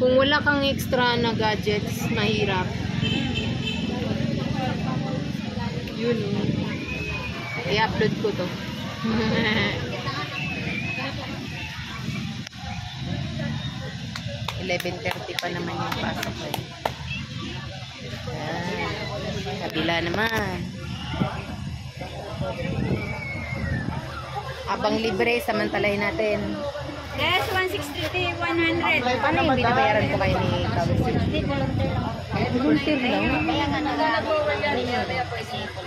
Kung wala kang extra na gadgets, mahirap. Yun. I-upload ko to. 11:30 pa naman yung pasok ko. Kabila naman. Abang libre, samantalahin natin. Yes, 160, 100. Paano yung binabayaran ko kayo ni Kawis? Volunteer lang?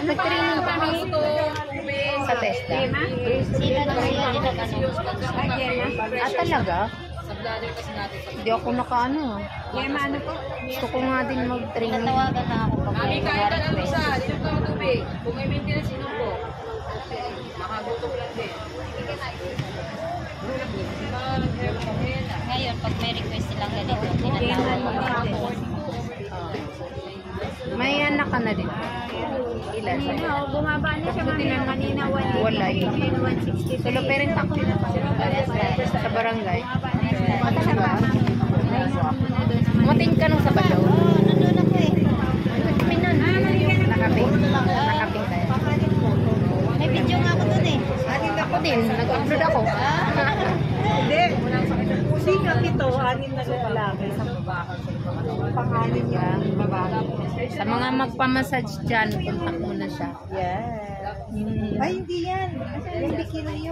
Nag-training kami sa TESDA. Ah, talaga? Hindi ako nakaano. Yema, ano po? Gusto ko nga din mag-training. Tawagan na ako pag Mami, kahit ano sa, dito ka tubig. Kung may maintenance, sino po? Makagutom lang din. Ngayon, pag may request silang ganito, tinatawag mo. May anak ka na din. Ilan? Kanina, bumaba na siya kanina 180. Wala yun. 160. Solo parent ako. Sa barangay. Matin ka nung Sabado. Nandun ako eh. Kami nun. Nakaping. Nakaping tayo. May video nga ako dun eh. Ako din. Nag-upload ako. Hindi. Hindi ka pito, anin na lalaki. Panganin niya, babae. Sa mga magpamassage dyan, contact mo na siya. Yeah. Ay, hindi yan. Hindi kilo yun.